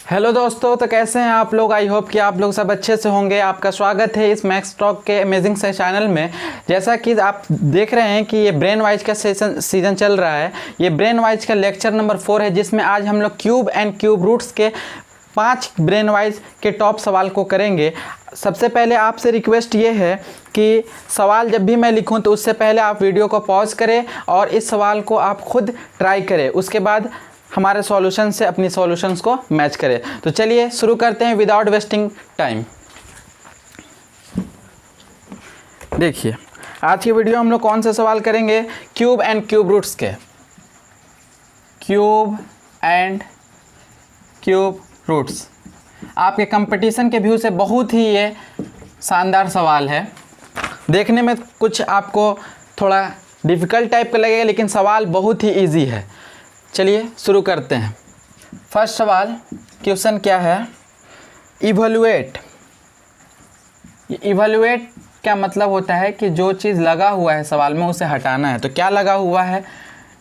Hello दोस्तों, तो कैसे हैं आप लोग। आई होप कि आप लोग सब अच्छे से होंगे। आपका स्वागत है इस मैक्स टॉक के अमेजिंग से चैनल में। जैसा कि आप देख रहे हैं कि ये ब्रेन वाइज का सीजन चल रहा है। ये ब्रेन वाइज का लेक्चर नंबर 4 है, जिसमें आज हम लोग क्यूब एंड क्यूब रूट्स के 5 ब्रेन वाइज के टॉप सवाल को करेंगे। सबसे पहले आपसे रिक्वेस्ट ये है कि सवाल जब भी मैं लिखूं तो उससे पहले आप वीडियो को पॉज करें और इस सवाल को आप खुद ट्राई करें, उसके बाद हमारे सॉल्यूशन से अपनी सॉल्यूशंस को मैच करें। तो चलिए शुरू करते हैं विदाउट वेस्टिंग टाइम। देखिए, आज की वीडियो हम लोग कौन से सवाल करेंगे, क्यूब एंड क्यूब रूट्स के। क्यूब एंड क्यूब रूट्स आपके कंपटीशन के व्यू से बहुत ही ये शानदार सवाल है। देखने में कुछ आपको थोड़ा डिफ़िकल्ट टाइप का लगेगा, लेकिन सवाल बहुत ही इजी है। चलिए शुरू करते हैं। फर्स्ट सवाल, क्वेश्चन क्या है, इवैल्यूएट। इवैल्यूएट क्या मतलब होता है कि जो चीज़ लगा हुआ है सवाल में उसे हटाना है। तो क्या लगा हुआ है,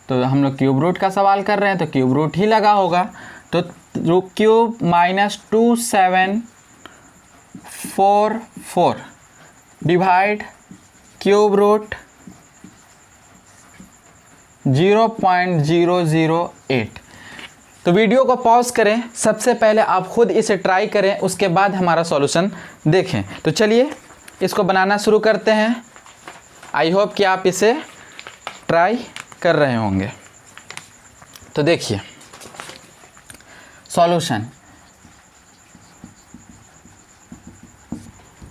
तो हम लोग क्यूब रूट का सवाल कर रहे हैं तो क्यूब रूट ही लगा होगा। तो क्यूब -2744 डिवाइड क्यूब रूट 0.008। तो वीडियो को पॉज करें, सबसे पहले आप खुद इसे ट्राई करें, उसके बाद हमारा सॉल्यूशन देखें। तो चलिए इसको बनाना शुरू करते हैं। आई होप कि आप इसे ट्राई कर रहे होंगे। तो देखिए सॉल्यूशन,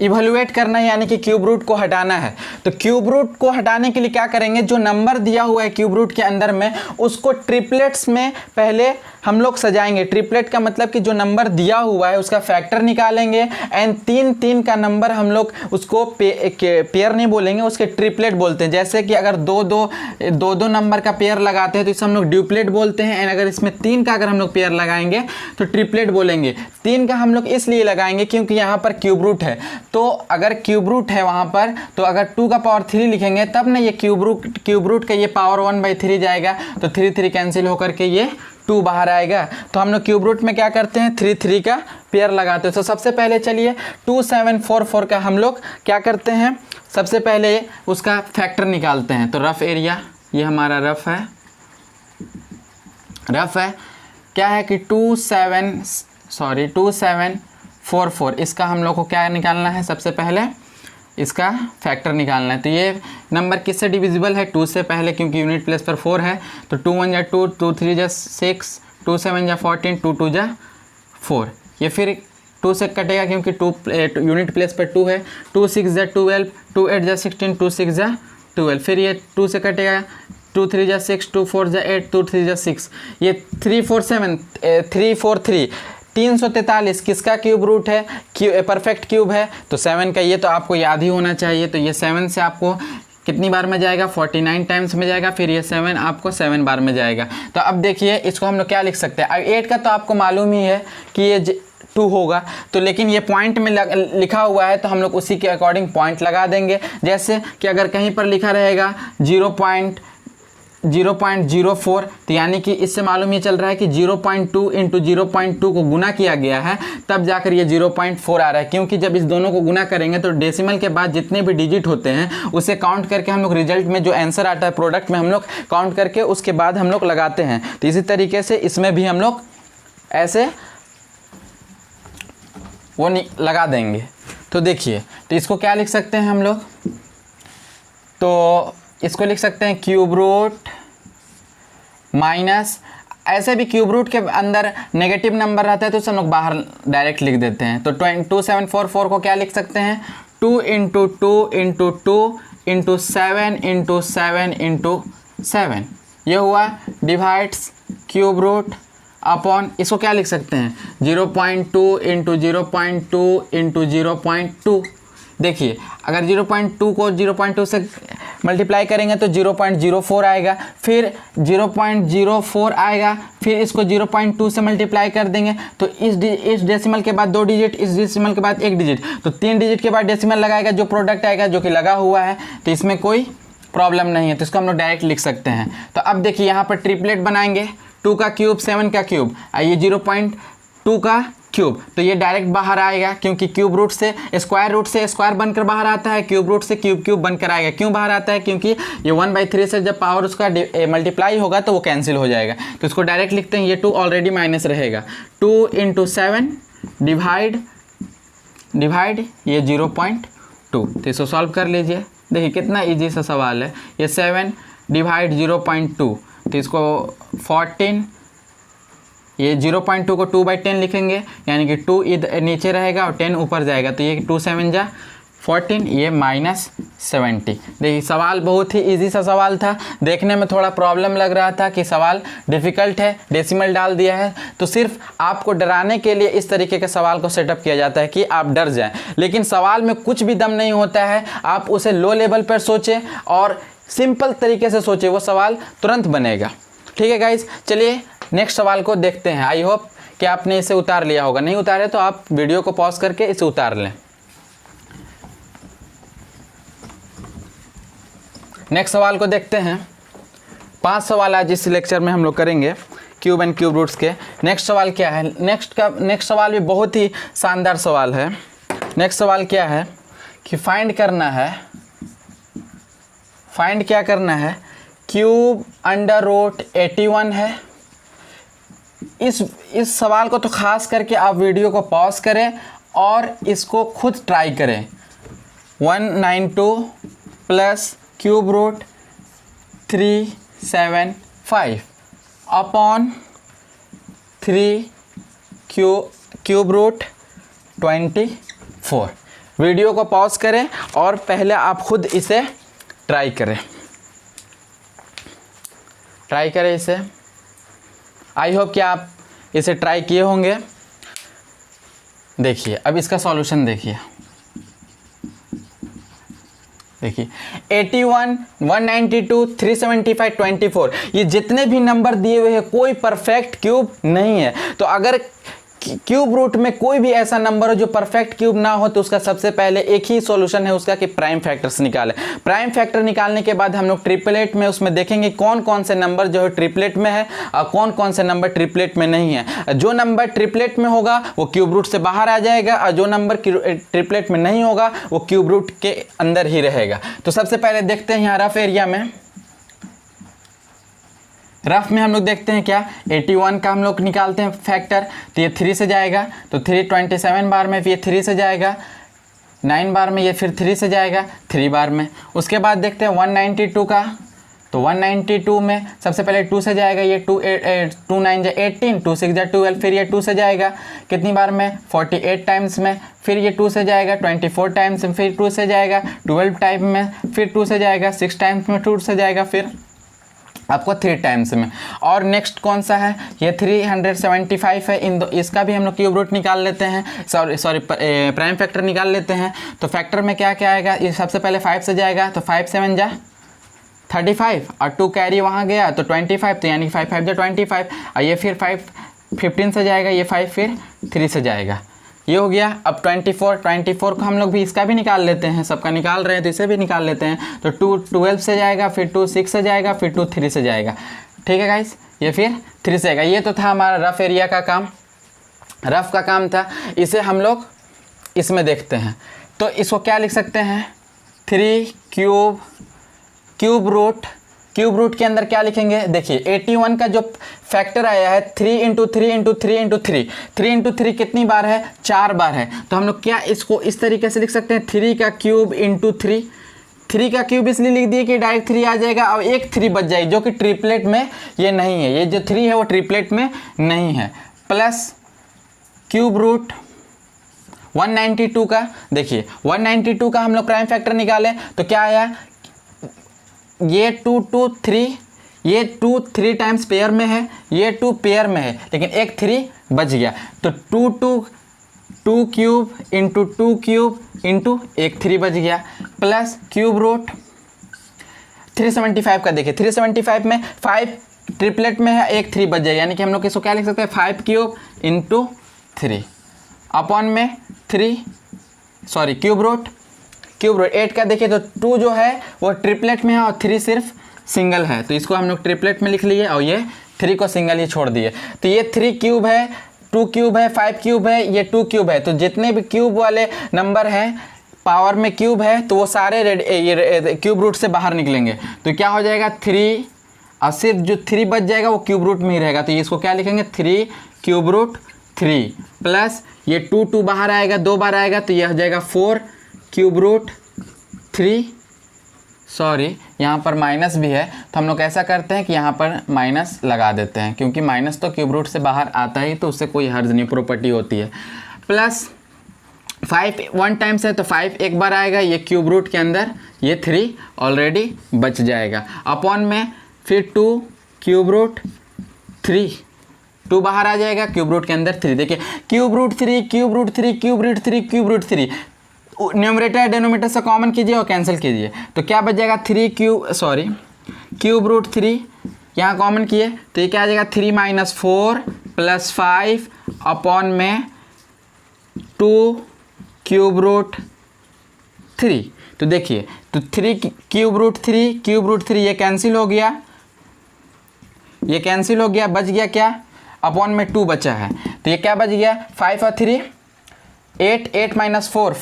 इवैल्यूएट करना है यानी कि क्यूब रूट को हटाना है। तो क्यूब रूट को हटाने के लिए क्या करेंगे, जो नंबर दिया हुआ है क्यूब रूट के अंदर में उसको ट्रिपलेट्स में पहले हम लोग सजाएंगे। ट्रिपलेट का मतलब कि जो नंबर दिया हुआ है उसका फैक्टर निकालेंगे एंड 3 का नंबर हम लोग उसको पेयर नहीं बोलेंगे, उसके ट्रिपलेट बोलते हैं। जैसे कि अगर दो नंबर का पेयर लगाते हैं तो इसे हम लोग ड्यूपलेट बोलते हैं, एंड अगर इसमें 3 का अगर हम लोग पेयर लगाएंगे तो ट्रिपलेट बोलेंगे। 3 का हम लोग इसलिए लगाएंगे क्योंकि यहाँ पर क्यूब रूट है। तो अगर क्यूब रूट है वहाँ पर, तो अगर 2 का पावर 3 लिखेंगे तब ना ये क्यूब रूट का ये पावर 1/3 जाएगा, तो 3 कैंसिल होकर के ये 2 बाहर आएगा। तो हम लोग क्यूब रूट में क्या करते हैं, 3 का पेयर लगाते हैं। तो सबसे पहले चलिए 2744 का हम लोग क्या करते हैं, सबसे पहले उसका फैक्टर निकालते हैं। तो रफ एरिया, ये हमारा रफ है क्या है कि 2744, इसका हम लोग को क्या निकालना है, सबसे पहले इसका फैक्टर निकालना है। तो ये नंबर किससे डिविजिबल है, 2 से पहले, क्योंकि यूनिट प्लेस पर 4 है। तो 2 1 = 2, 2 3 = 6, 2 7 = 14, 2 2 = 4। ये फिर 2 से कटेगा क्योंकि 2 यूनिट प्लेस पर 2 है। 2 6 = 12, 2 8 = 16, 2 6 = 12। फिर ये 2 से कटेगा, 2 3 = 6, 2 4 = 8, 2 3 = 6। ये 3 4 7 343 343 किसका क्यूब रूट है, परफेक्ट क्यूब है। तो 7 का, ये तो आपको याद ही होना चाहिए। तो ये 7 से आपको कितनी बार में जाएगा, 49 टाइम्स में जाएगा। फिर ये 7 आपको 7 बार में जाएगा। तो अब देखिए इसको हम लोग क्या लिख सकते हैं। अब 8 का तो आपको मालूम ही है कि ये 2 होगा, तो लेकिन ये पॉइंट में लिखा हुआ है तो हम लोग उसी के अकॉर्डिंग पॉइंट लगा देंगे। जैसे कि अगर कहीं पर लिखा रहेगा 0.04, तो यानी कि इससे मालूम ये चल रहा है कि 0.2 × 0.2 को गुना किया गया है, तब जाकर ये 0.4 आ रहा है। क्योंकि जब इस दोनों को गुना करेंगे तो डेसिमल के बाद जितने भी डिजिट होते हैं उसे काउंट करके हम लोग रिजल्ट में जो आंसर आता है प्रोडक्ट में हम लोग काउंट करके उसके बाद हम लोग लगाते हैं। तो इसी तरीके से इसमें भी हम लोग ऐसे वो लगा देंगे। तो देखिए, तो इसको क्या लिख सकते हैं हम लोग, तो इसको लिख सकते हैं क्यूब रूट माइनस, ऐसे भी क्यूब रूट के अंदर नेगेटिव नंबर रहता है तो उसे हम लोग बाहर डायरेक्ट लिख देते हैं। तो 2744 को क्या लिख सकते हैं, 2 × 2 × 2 × 7 × 7 × 7। ये हुआ डिवाइड्स क्यूब रूट अपॉन, इसको क्या लिख सकते हैं, 0.2 × 0.2 × 0.2। देखिए अगर 0.2 को 0.2 से मल्टीप्लाई करेंगे तो 0.04 आएगा, फिर 0.04 आएगा, फिर इसको 0.2 से मल्टीप्लाई कर देंगे तो इस डेसिमल के बाद 2 डिजिट, इस डेसिमल के बाद 1 डिजिट, तो 3 डिजिट के बाद डेसिमल लगाएगा, जो प्रोडक्ट आएगा जो कि लगा हुआ है, तो इसमें कोई प्रॉब्लम नहीं है, तो इसको हम लोग डायरेक्ट लिख सकते हैं। तो अब देखिए यहाँ पर ट्रिपलेट बनाएंगे, 2 का क्यूब 7 का क्यूब, ये 2 का क्यूब, तो ये डायरेक्ट बाहर आएगा क्योंकि क्यूब रूट से स्क्वायर बनकर बाहर आता है, क्यूब रूट से क्यूब बनकर आएगा। क्यों बाहर आता है? क्योंकि ये 1/3 से जब पावर उसका मल्टीप्लाई होगा तो वो कैंसिल हो जाएगा। तो इसको डायरेक्ट लिखते हैं, ये 2 ऑलरेडी माइनस रहेगा। 2 × 7 डिवाइड ये 0.2। तो इसको सॉल्व कर लीजिए। देखिए कितना ईजी सा सवाल है। ये 7 डिवाइड 0.2, तो इसको 14, ये 0.2 को 2/10 लिखेंगे, यानी कि 2 इधर नीचे रहेगा और 10 ऊपर जाएगा। तो ये 2 7 जा 14, ये -70। देखिए सवाल बहुत ही इजी सा सवाल था। देखने में थोड़ा प्रॉब्लम लग रहा था कि सवाल डिफ़िकल्ट है, डेसिमल डाल दिया है। तो सिर्फ आपको डराने के लिए इस तरीके के सवाल को सेटअप किया जाता है कि आप डर जाएं, लेकिन सवाल में कुछ भी दम नहीं होता है। आप उसे लो लेवल पर सोचें और सिंपल तरीके से सोचें, वो सवाल तुरंत बनेगा। ठीक है गाइज, चलिए नेक्स्ट सवाल को देखते हैं। आई होप कि आपने इसे उतार लिया होगा, नहीं उतारे तो आप वीडियो को पॉज करके इसे उतार लें। नेक्स्ट सवाल को देखते हैं। 5 सवाल आज इस लेक्चर में हम लोग करेंगे क्यूब एंड क्यूब रूट्स के। नेक्स्ट सवाल क्या है? नेक्स्ट सवाल भी बहुत ही शानदार सवाल है। नेक्स्ट सवाल क्या है कि फाइंड क्या करना है, क्यूब अंडर रूट 81 है। इस सवाल को तो खास करके आप वीडियो को पॉज करें और इसको खुद ट्राई करें। 192 plus cube root 375 upon 3 cube root 24। Video को पॉज करें और पहले आप खुद इसे ट्राई करें इसे। आई होप कि आप इसे ट्राई किए होंगे। देखिए अब इसका सॉल्यूशन देखिए 81, 192, 375, 24, ये जितने भी नंबर दिए हुए हैं कोई परफेक्ट क्यूब नहीं है। तो अगर क्यूब रूट में कोई भी ऐसा नंबर हो जो परफेक्ट क्यूब ना हो तो उसका सबसे पहले एक ही सॉल्यूशन है उसका कि प्राइम फैक्टर्स निकालें। प्राइम फैक्टर निकालने के बाद हम लोग ट्रिपलेट में उसमें देखेंगे कौन कौन से नंबर जो है ट्रिपलेट में है और कौन कौन से नंबर ट्रिपलेट में नहीं है। जो नंबर ट्रिपलेट में होगा वो क्यूब रूट से बाहर आ जाएगा और जो नंबर ट्रिपलेट में नहीं होगा वो क्यूब रूट के अंदर ही रहेगा। तो सबसे पहले देखते हैं यहाँ रफ एरिया में। रफ में हम लोग देखते हैं क्या, 81 का हम लोग निकालते हैं फैक्टर, तो ये 3 से जाएगा, तो 3 27 बार में ये 3 से जाएगा, 9 बार में ये फिर 3 से जाएगा 3 बार में। उसके बाद देखते हैं 192 का, तो 192 में सबसे पहले 2 से जाएगा, ये 2 9 जा 18, 2 6 जा 12, फिर ये 2 से जाएगा कितनी बार में 48 टाइम्स में, फिर ये 2 से जाएगा 24 टाइम्स में, फिर 2 से जाएगा 12 टाइम में, फिर 2 से जाएगा 6 टाइम्स में, 2 से जाएगा फिर आपको 3 टाइम्स में। और नेक्स्ट कौन सा है, ये 375 है। इसका भी हम लोग क्यूब रूट निकाल लेते हैं, सॉरी प्राइम फैक्टर निकाल लेते हैं। तो फैक्टर में क्या क्या आएगा, ये सबसे पहले 5 से जाएगा, तो 5 7 जा 35 और 2 कैरी वहाँ गया तो 25, तो यानी 5 5 जा 25। और ये फिर 5 15 से जाएगा, ये 5 फिर 3 से जाएगा, ये हो गया। अब 24 को हम लोग भी इसका भी निकाल लेते हैं, सबका निकाल रहे हैं तो इसे भी निकाल लेते हैं। तो 2 12 से जाएगा, फिर 2 6 से जाएगा, फिर 2 3 से जाएगा। ठीक है गाइस, ये फिर 3 से आएगा। ये तो था हमारा रफ एरिया का काम, रफ का काम था। इसे हम लोग इसमें देखते हैं, तो इसको क्या लिख सकते हैं, 3 क्यूब रूट के अंदर क्या लिखेंगे, देखिए 81 का जो फैक्टर आया है 3 × 3 × 3 × 3, 3 × 3 कितनी बार है, 4 बार है। तो हम लोग क्या इसको इस तरीके से लिख सकते हैं, 3 का क्यूब × 3। 3 का क्यूब इसलिए लिख दिए कि डायरेक्ट 3 आ जाएगा और एक 3 बच जाएगी जो कि ट्रिपलेट में ये नहीं है, ये जो 3 है वो ट्रिपलेट में नहीं है। प्लस क्यूब रूट 192 का, देखिए 192 का हम लोग प्राइम फैक्टर निकालें तो क्या आया, ये 2 2 3, ये 2 3 टाइम्स पेयर में है, ये 2 पेयर में है, लेकिन एक 3 बच गया। तो 2 क्यूब × 2 क्यूब × एक 3 बच गया, प्लस क्यूब रूट 375 का, देखिए 375 में 5 ट्रिपलेट में है, एक 3 बच जाएगा, यानी कि हम लोग इसको क्या लिख सकते हैं, 5 क्यूब × 3 अपॉन में 3 क्यूब रूट 8 का, देखिए तो 2 जो है वो ट्रिपलेट में है और 3 सिर्फ सिंगल है, तो इसको हम लोग ट्रिपलेट में लिख लिए और ये 3 को सिंगल ही छोड़ दिए। तो ये 3 क्यूब है, 2 क्यूब है, 5 क्यूब है, ये 2 क्यूब है। तो जितने भी क्यूब वाले नंबर हैं पावर में क्यूब है तो वो सारे ये क्यूब रूट से बाहर निकलेंगे। तो क्या हो जाएगा 3, और सिर्फ जो 3 बच जाएगा वो क्यूब रूट में ही रहेगा। तो इसको क्या लिखेंगे 3 क्यूब रूट 3 प्लस ये 2 बाहर आएगा, 2 बार आएगा तो ये हो जाएगा 4 क्यूब रूट 3। सॉरी यहाँ पर माइनस भी है तो हम लोग ऐसा करते हैं कि यहाँ पर माइनस लगा देते हैं, क्योंकि माइनस तो क्यूब रूट से बाहर आता ही तो उससे कोई हर्ज नहीं, प्रॉपर्टी होती है। प्लस 5 1 टाइम्स है तो 5 एक बार आएगा, ये क्यूब रूट के अंदर ये 3 ऑलरेडी बच जाएगा। अपॉन में फिर 2 क्यूब रूट 3, 2 बाहर आ जाएगा, क्यूब रूट के अंदर 3। देखिए cube root 3 cube root 3 cube root 3 cube root 3, numerator denominator से कॉमन कीजिए और कैंसिल कीजिए तो क्या बच जाएगा क्यूब रूट 3 यहाँ कॉमन किए तो ये क्या आ जाएगा 3 माइनस 4 प्लस 5 अपॉन में 2 क्यूब रूट 3। तो देखिए तो 3 क्यूब रूट 3 ये कैंसिल हो गया, ये कैंसिल हो गया, बच गया क्या अपॉन में 2 बचा है। तो ये क्या बच गया 5 और 3 8, 8 माइनस 4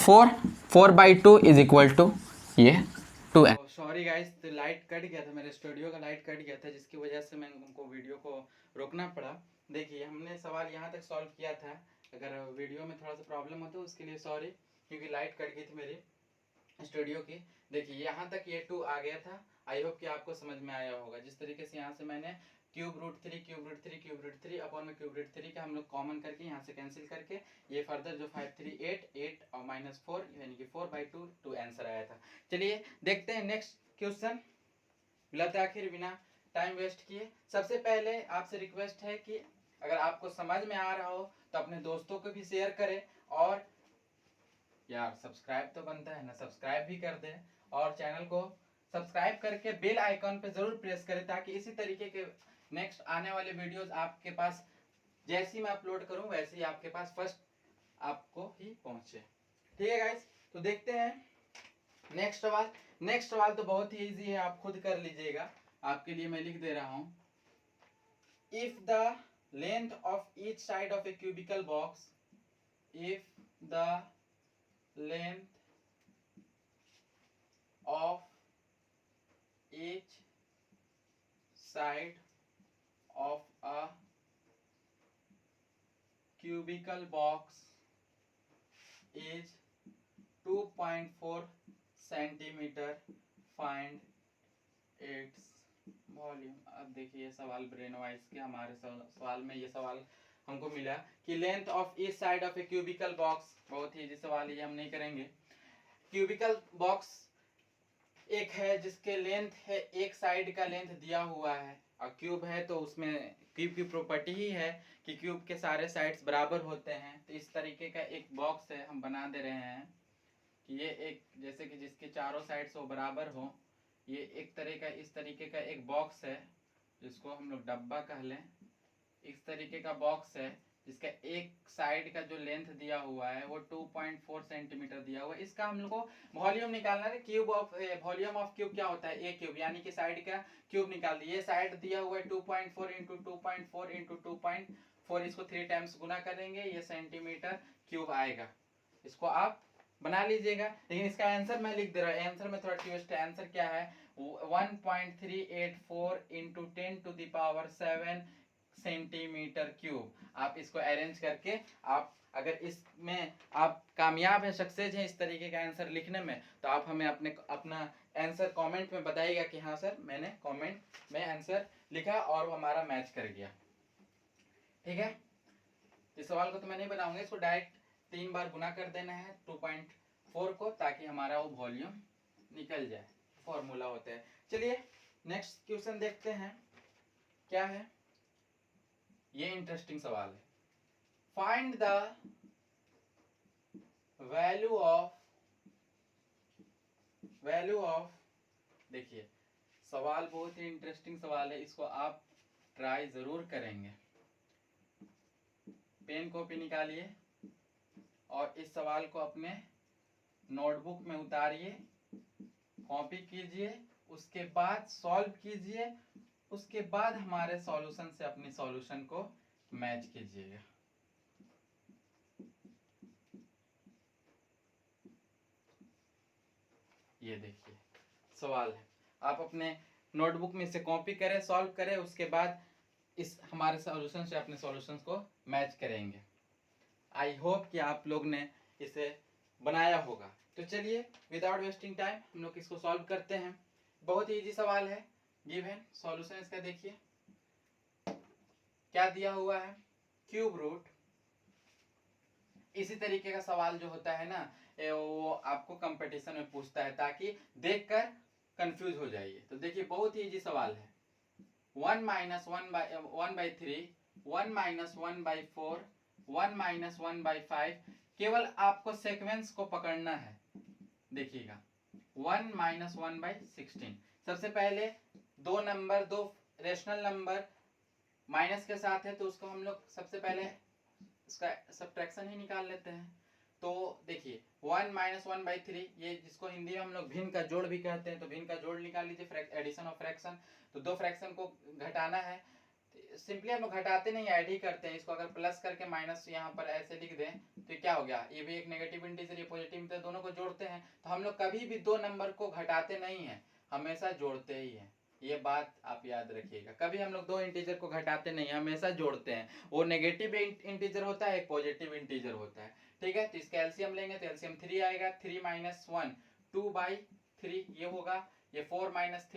4/2 इज इक्वल टू ये 2। सॉरी गाइस, तो लाइट कट गया था, मेरे स्टूडियो का लाइट कट गया था जिसकी वजह से मैं उनको वीडियो को रोकना पड़ा। देखिए हमने सवाल यहाँ तक सॉल्व किया था, अगर वीडियो में थोड़ा सा प्रॉब्लम हो तो उसके लिए सॉरी, क्योंकि लाइट कट गई थी मेरी स्टूडियो की। देखिए यहाँ तक ये 2 आ गया था। आई होप कि आपको समझ में आया होगा। जिस तरीके से यहाँ से मैंने क्यूब रूट 3 अपॉन में क्यूब रूट 3 का हम लोग कॉमन करके यहाँ से कैंसिल करके ये फर्दर जो 5 3 8 और माइनस 4 यानी कि 4/2 2 आंसर आया था। चलिए देखते हैं नेक्स्ट क्वेश्चन बिलाते आखिर बिना टाइम वेस्ट किए। सबसे पहले आपसे रिक्वेस्ट है कि अगर आपको समझ में आ रहा हो तो अपने दोस्तों को भी शेयर करें, और यार सब्सक्राइब तो बनता है ना, सब्सक्राइब भी कर दें और चैनल को सब्सक्राइब करके बेल आइकॉन पे जरूर प्रेस करें ताकि इसी तरीके के नेक्स्ट आने वाले वीडियोस आपके पास जैसी मैं अपलोड करूं वैसे ही आपके पास फर्स्ट आपको ही पहुंचे। ठीक है गाइस, तो देखते हैं नेक्स्ट सवाल। नेक्स्ट सवाल तो बहुत ही इजी है, आप खुद कर लीजिएगा, आपके लिए मैं लिख दे रहा हूं। If the length of each side of A cubical box, if the length of each side of a cubical box is 2.4 centimeter, find its volume। अब देखिए सवाल ब्रेन वाइज के हमारे सवाल में ये सवाल हमको मिला कि length of each side of A cubical box, बहुत ही इजी सवाल ये हम नहीं करेंगे। क्यूबिकल बॉक्स एक है जिसके लेंथ है, एक साइड का लेंथ दिया हुआ है, और क्यूब है तो उसमें क्यूब की प्रॉपर्टी ही है कि क्यूब के सारे साइड्स बराबर होते हैं। तो इस तरीके का एक बॉक्स है, हम बना दे रहे हैं कि ये एक जैसे कि जिसके चारों साइड्स वो बराबर हो, ये एक तरह का इस तरीके का एक बॉक्स है जिसको हम लोग डब्बा कह लें। इस तरीके का बॉक्स है जिसका एक साइड का जो लेंथ दिया हुआ है वो 2.4 सेंटीमीटर दिया हुआ है। इसका हम लोग को वॉल्यूम निकालना है। Cube of volume of cube क्या होता है, ए क्यूब, यानी कि साइड का क्यूब निकाल दिए। ये साइड दिया हुआ है 2.4 इंटू 2.4 इंटू 2.4, इसको 3 टाइम्स गुना करेंगे, ये सेंटीमीटर क्यूब आएगा। इसको आप बना लीजिएगा, लेकिन इसका आंसर मैं लिख दे रहा हूँ। आंसर में थोड़ा ट्विस्ट है। आंसर क्या है 1.384 इंटू 10⁻7 सेंटीमीटर क्यूब। आप इसको अरेंज करके आप अगर इसमें आप कामयाब हैं, सक्सेस हैं इस तरीके का आंसर लिखने में, तो आप हमें अपना आंसर कमेंट में बताइएगा कि हाँ सर मैंने कमेंट में आंसर लिखा और वो हमारा मैच कर गया। ठीक है, इस सवाल को तो मैं नहीं बनाऊंगा, इसको डायरेक्ट 3 बार गुना कर देना है 2.4 को, ताकि हमारा वो वॉल्यूम निकल जाए, फॉर्मूला होता है। चलिए नेक्स्ट क्वेश्चन देखते हैं क्या है। ये इंटरेस्टिंग सवाल है। फाइंड द वैल्यू ऑफ, देखिए सवाल बहुत ही इंटरेस्टिंग सवाल है, इसको आप ट्राई जरूर करेंगे। पेन कॉपी निकालिए और इस सवाल को अपने नोटबुक में उतारिए, कॉपी कीजिए, उसके बाद सॉल्व कीजिए, उसके बाद हमारे सॉल्यूशन से अपनी सॉल्यूशन को मैच कीजिएगा। ये देखिए सवाल है, आप अपने नोटबुक में इसे कॉपी करें, सॉल्व करें, उसके बाद इस हमारे सॉल्यूशन से अपने सॉल्यूशंस को मैच करेंगे। आई होप कि आप लोग ने इसे बनाया होगा। तो चलिए विदाउट वेस्टिंग टाइम हम लोग इसको सॉल्व करते हैं। बहुत ही इजी सवाल है, गिवन सॉल्यूशन इसका देखिए क्या दिया हुआ है, क्यूब रूट। इसी तरीके का सवाल जो होता है ना वो आपको कंपटीशन में पूछता है ताकि देखकर कंफ्यूज हो जाइए। तो देखिए बहुत ही इजी सवाल है, 1 माइनस 1/3, 1 माइनस 1/4, 1 माइनस 1/5। केवल आपको सीक्वेंस को पकड़ना है। देखिएगा 1 माइनस 1/16। सबसे पहले दो नंबर, दो रेशनल नंबर माइनस के साथ है तो उसको हम लोग सबसे पहले इसका सब्ट्रैक्शन ही निकाल लेते हैं। तो देखिए 1 माइनस 1/3, ये जिसको हिंदी में हम लोग भिन्न का जोड़ भी कहते हैं, तो भिन्न का जोड़ निकाल लीजिए, एडिशन ऑफ फ्रैक्शन। तो दो फ्रैक्शन को घटाना है, सिंपली हम लोग घटाते नहीं ऐड ही करते हैं। इसको अगर प्लस करके माइनस यहाँ पर ऐसे लिख दें तो क्या हो गया, ये भी एक नेगेटिव इंटीजर, ये पॉजिटिव इंटीजर, दोनों को जोड़ते हैं। तो हम लोग कभी भी दो नंबर को घटाते नहीं है, हमेशा जोड़ते ही हैं। ये बात आप याद रखिएगा, कभी हम लोग दो इंटीजर को घटाते नहीं, हमेशा जोड़ते हैं। वो नेगेटिव इंटीजर होता है, एक पॉजिटिव इंटीजर होता है, ठीक है। तो इसका एलसीएम लेंगे तो एलसीएम 3 आएगा, 3 माइनस 1 2/3 ये होगा, ये 4 माइनस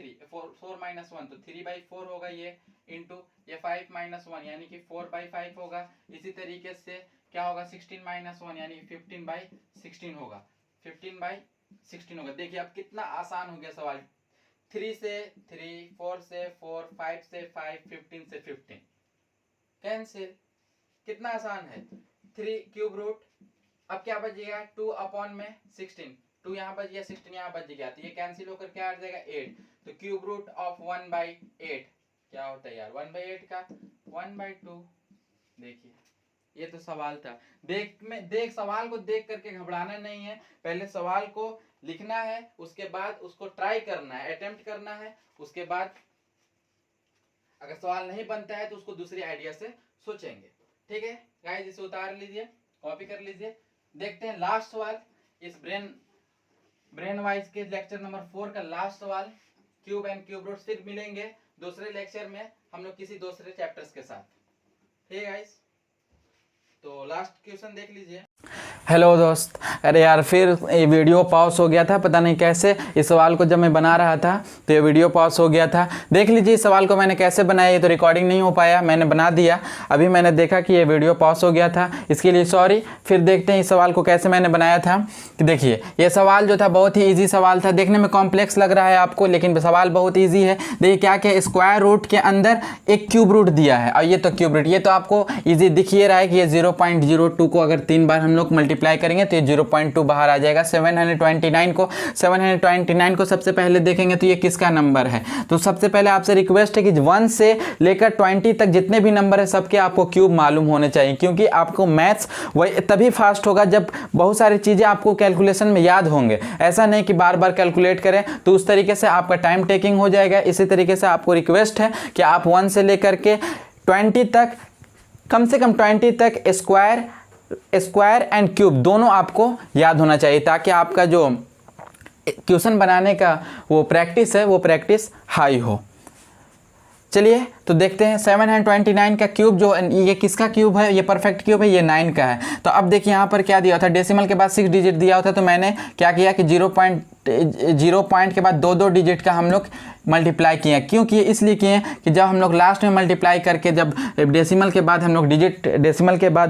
1 तो 3/4 होगा ये, इंटू ये 5 माइनस 1 यानी कि 4/5 होगा। इसी तरीके से क्या होगा 16 माइनस 1 यानी 15/16 होगा, 15/16 होगा। देखिए अब कितना आसान हो गया सवाल, 3 से 3, 4 से 4, 5 से 5, 15 से 15 कैंसिल, कितना आसान है। 3 क्यूब रूट, अब क्या बचेगा 2/16, 2 यहाँ बच गया, 16 यहाँ बच गया, तो ये कैंसिल होकर क्या आ जाएगा 8। तो क्यूब रूट ऑफ 1/8 क्या होता है यार, 1/8 का 1/2। देखिए ये तो सवाल था, देख सवाल को देख करके घबराना नहीं है, पहले सवाल को लिखना है, उसके बाद उसको ट्राई करना है, अटेम्प्ट करना है, उसके बाद अगर सवाल नहीं बनता है तो उसको दूसरी आइडिया से सोचेंगे, ठीक है गाइस। इसे उतार लीजिए, कॉपी कर लीजिए। देखते हैं लास्ट सवाल, इस ब्रेन वाइज के लेक्चर नंबर 4 का लास्ट सवाल, क्यूब एंड क्यूब रूट। फिर मिलेंगे दूसरे लेक्चर में हम लोग किसी दूसरे चैप्टर्स के साथ, ठीक है गाइस। तो लास्ट क्वेश्चन देख लीजिए। हेलो दोस्त, अरे यार फिर ये वीडियो पॉज हो गया था, पता नहीं कैसे। इस सवाल को जब मैं बना रहा था तो ये वीडियो पॉज हो गया था। देख लीजिए इस सवाल को मैंने कैसे बनाया, ये तो रिकॉर्डिंग नहीं हो पाया, मैंने बना दिया, अभी मैंने देखा कि ये वीडियो पॉज हो गया था, इसके लिए सॉरी। फिर देखते हैं इस सवाल को कैसे मैंने बनाया था। कि देखिए ये सवाल जो था बहुत ही ईजी सवाल था, देखने में कॉम्प्लेक्स लग रहा है आपको, लेकिन सवाल बहुत ईजी है। देखिए क्या क्या, स्क्वायर रूट के अंदर एक क्यूब रूट दिया है और ये तो क्यूब रूट, ये तो आपको ईजी दिख ही रहा है कि ये 0.02 को अगर 3 बार हम लोग मल्टीप्लाई करेंगे तो ये 0.2 बाहर आ जाएगा। 729 को सबसे पहले देखेंगे तो ये किसका नंबर है। तो सबसे पहले आपसे रिक्वेस्ट है कि 1 से लेकर 20 तक जितने भी नंबर है सबके आपको क्यूब मालूम होने चाहिए, क्योंकि आपको मैथ्स वही तभी फास्ट होगा जब बहुत सारी चीज़ें आपको कैलकुलेशन में याद होंगे। ऐसा नहीं कि बार बार कैलकुलेट करें, तो उस तरीके से आपका टाइम टेकिंग हो जाएगा। इसी तरीके से आपको रिक्वेस्ट है कि आप 1 से लेकर के 20 तक, कम से कम 20 तक स्क्वायर एंड क्यूब दोनों आपको याद होना चाहिए, ताकि आपका जो क्वेश्चन बनाने का वो प्रैक्टिस है वो प्रैक्टिस हाई हो। चलिए तो देखते हैं 729 का क्यूब, जो ये किसका क्यूब है, ये परफेक्ट क्यूब है, ये 9 का है। तो अब देखिए यहाँ पर क्या दिया था, डेसिमल के बाद 6 डिजिट दिया होता, तो मैंने क्या किया कि 0 पॉइंट के बाद 2 डिजिट का हम लोग मल्टीप्लाई किए। क्यों किए, इसलिए किए कि जब हम लोग लास्ट में मल्टीप्लाई करके, जब डेसिमल के बाद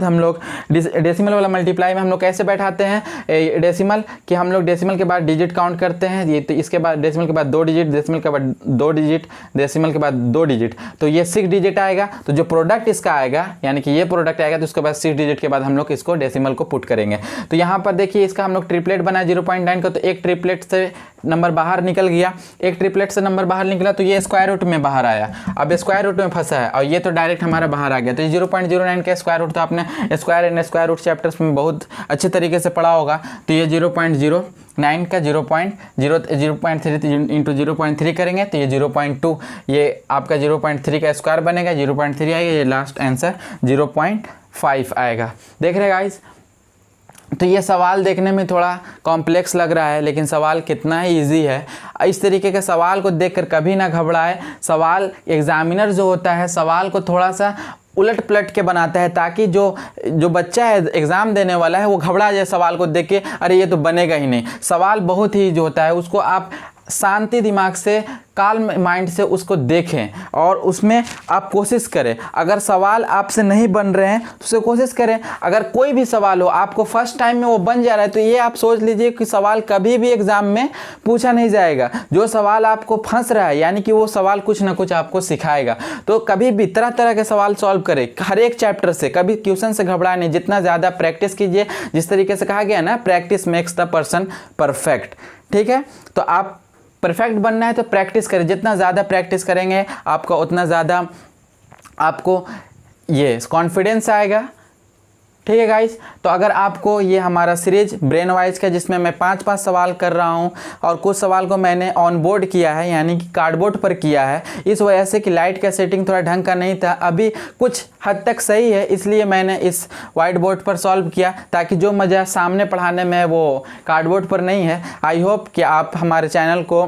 हम लोग डेसिमल वाला मल्टीप्लाई में हम लोग कैसे बैठाते हैं डेसिमल, कि हम लोग डेसिमल के बाद डिजिट काउंट करते हैं। ये तो इसके बाद डेसिमल के बाद 2 डिजिट, डेसिमल के बाद 2 डिजिट, डेसिमल के बाद 2 डिजिट, तो ये 6 डिजिट आएगा। तो जो प्रोडक्ट इसका आएगा, यानी कि ये प्रोडक्ट आएगा, तो उसके बाद 6 डिजिट के बाद हम लोग इसको डेसिमल को पुट करेंगे। तो यहाँ पर देखिए इसका हम लोग ट्रिपलेट बनाया 0.9 का, तो एक ट्रिपलेट से नंबर बाहर निकल गया, एक ट्रिपलेट से नंबर बाहर निकला तो ये स्क्वायर रूट में बाहर आया। अब स्क्वायर रूट में फंसा है और ये तो डायरेक्ट हमारा बाहर आ गया। तो 0.09 का स्क्वायर रूट तो आपने square and square root chapters में बहुत अच्छे तरीके से पढ़ा होगा। तो ये 0.09 का 0.3 इंटू 0.3 करेंगे तो ये 0.2, ये आपका 0.3 का स्क्वायर बनेगा, 0.3 आएगा, ये लास्ट आंसर 0.5 आएगा। देख रहे गाइस, तो ये सवाल देखने में थोड़ा कॉम्प्लेक्स लग रहा है, लेकिन सवाल कितना ही ईजी है। इस तरीके के सवाल को देखकर कभी ना घबराए। सवाल एग्जामिनर जो होता है सवाल को थोड़ा सा उलट पलट के बनाता है, ताकि जो बच्चा है एग्ज़ाम देने वाला है वो घबरा जाए सवाल को देख के, अरे ये तो बनेगा ही नहीं। सवाल बहुत ही जो होता है उसको आप शांति दिमाग से, काल्म माइंड से उसको देखें और उसमें आप कोशिश करें। अगर सवाल आपसे नहीं बन रहे हैं तो उसे कोशिश करें। अगर कोई भी सवाल हो आपको फर्स्ट टाइम में वो बन जा रहा है तो ये आप सोच लीजिए कि सवाल कभी भी एग्ज़ाम में पूछा नहीं जाएगा। जो सवाल आपको फंस रहा है यानी कि वो सवाल कुछ ना कुछ आपको सिखाएगा। तो कभी भी तरह तरह के सवाल सॉल्व करें, हर एक चैप्टर से, कभी क्वेश्चन से घबराए नहीं। जितना ज़्यादा प्रैक्टिस कीजिए, जिस तरीके से कहा गया ना, practice makes the person perfect. ठीक है, तो आप परफेक्ट बनना है तो प्रैक्टिस करें। जितना ज़्यादा प्रैक्टिस करेंगे आपका उतना ज़्यादा आपको ये कॉन्फिडेंस आएगा। ठीक है गाइस, तो अगर आपको ये हमारा सीरीज ब्रेन वाइज का, जिसमें मैं 5-5 सवाल कर रहा हूँ और कुछ सवाल को मैंने ऑन बोर्ड किया है यानी कि कार्डबोर्ड पर किया है, इस वजह से कि लाइट का सेटिंग थोड़ा ढंग का नहीं था, अभी कुछ हद तक सही है, इसलिए मैंने इस वाइट बोर्ड पर सॉल्व किया, ताकि जो मज़ा सामने पढ़ाने में वो कार्डबोर्ड पर नहीं है। आई होप कि आप हमारे चैनल को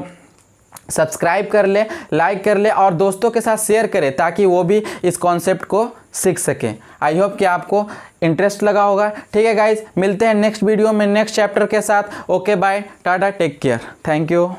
सब्सक्राइब कर ले, लाइक कर ले और दोस्तों के साथ शेयर करें, ताकि वो भी इस कॉन्सेप्ट को सीख सकें। आई होप कि आपको इंटरेस्ट लगा होगा। ठीक है गाइज, मिलते हैं नेक्स्ट वीडियो में नेक्स्ट चैप्टर के साथ। Okay bye, tata, take care, thank you.